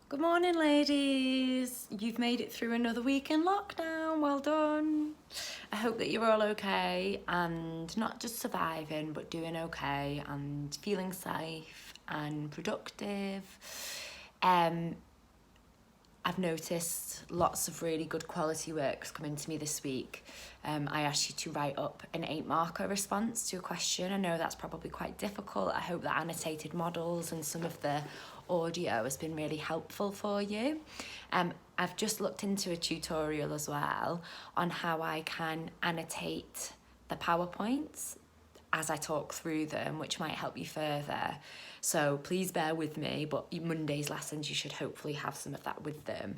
Good morning, ladies. You've made it through another week in lockdown. Well done. I hope that you're all okay and not just surviving, but doing okay and feeling safe and productive. I've noticed lots of really good quality works coming to me this week. I asked you to write up an 8-marker response to a question. I know that's probably quite difficult. I hope that annotated models and some of the audio has been really helpful for you. I've just looked into a tutorial as well on how I can annotate the PowerPoints as I talk through them, which might help you further. So please bear with me, but Monday's lessons, you should hopefully have some of that with them.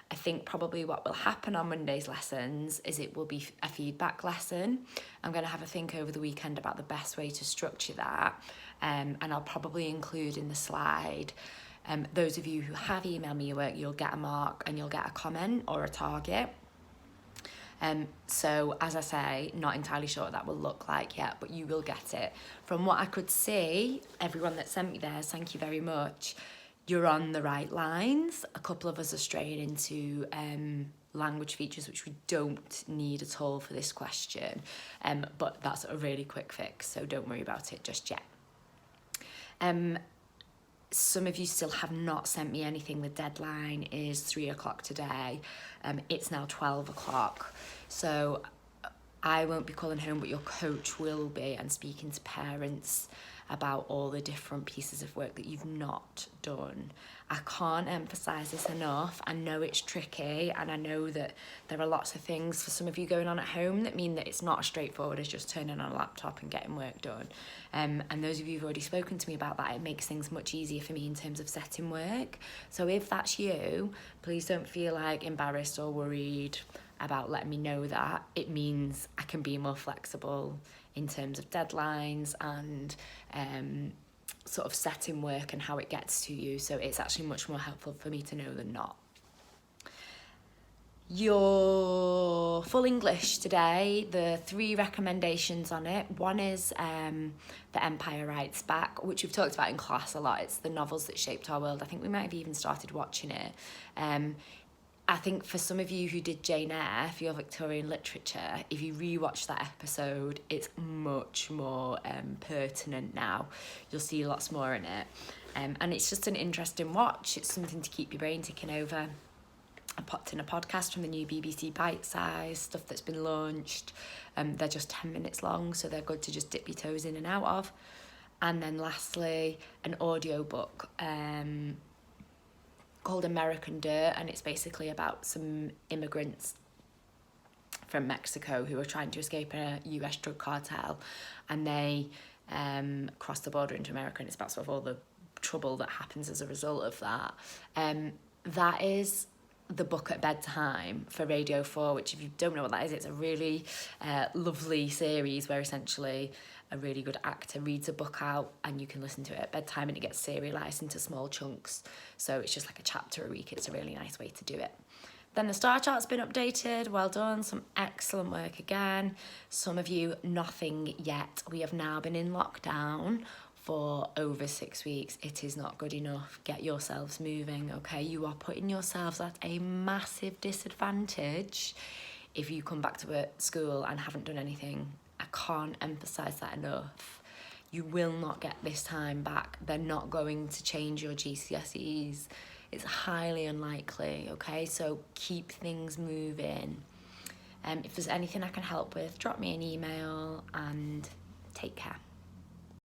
I think probably what will happen on Monday's lessons is it will be a feedback lesson. I'm going to have a think over the weekend about the best way to structure that, and I'll probably include in the slide, those of you who have emailed me your work, you'll get a mark and you'll get a comment or a target. So as I say, not entirely sure what that will look like yet, but you will get it. From what I could see, everyone that sent me theirs, thank you very much. You're on the right lines. A couple of us are straying into language features, which we don't need at all for this question. But that's a really quick fix, so don't worry about it just yet. Some of you still have not sent me anything. The deadline is 3 o'clock today. It's now 12 o'clock. So I won't be calling home, but your coach will be, and speaking to parents about all the different pieces of work that you've not done. I can't emphasise this enough. I know it's tricky, and I know that there are lots of things for some of you going on at home that mean that it's not as straightforward as just turning on a laptop and getting work done. And those of you who've already spoken to me about that, it makes things much easier for me in terms of setting work. So if that's you, please don't feel like embarrassed or worried about letting me know that. It means I can be more flexible in terms of deadlines and sort of setting work and how it gets to you. So it's actually much more helpful for me to know than not. Your full English today, the 3 recommendations on it. One is The Empire Writes Back, which we've talked about in class a lot. It's the novels that shaped our world. I think we might have even started watching it. I think for some of you who did Jane Eyre for your Victorian literature, if you rewatch that episode, it's much more pertinent now. You'll see lots more in it. And it's just an interesting watch. It's something to keep your brain ticking over. I popped in a podcast from the new BBC Bite Size, stuff that's been launched. They're just 10 minutes long, so they're good to just dip your toes in and out of. And then lastly, an audiobook called American Dirt, and it's basically about some immigrants from Mexico who are trying to escape a US drug cartel, and they cross the border into America, and it's about sort of all the trouble that happens as a result of that. That is the book at bedtime for Radio 4, which if you don't know what that is, it's a really lovely series where essentially a really good actor reads a book out and you can listen to it at bedtime, and it gets serialised into small chunks. So it's just like a chapter a week. It's a really nice way to do it. Then the star chart's been updated. Well done. Some excellent work again. Some of you, nothing yet. We have now been in lockdown for over 6 weeks. It is not good enough. Get yourselves moving, okay? You are putting yourselves at a massive disadvantage if you come back to school and haven't done anything. I can't emphasise that enough. You will not get this time back. They're not going to change your GCSEs. It's highly unlikely, okay? So keep things moving. If there's anything I can help with, drop me an email and take care.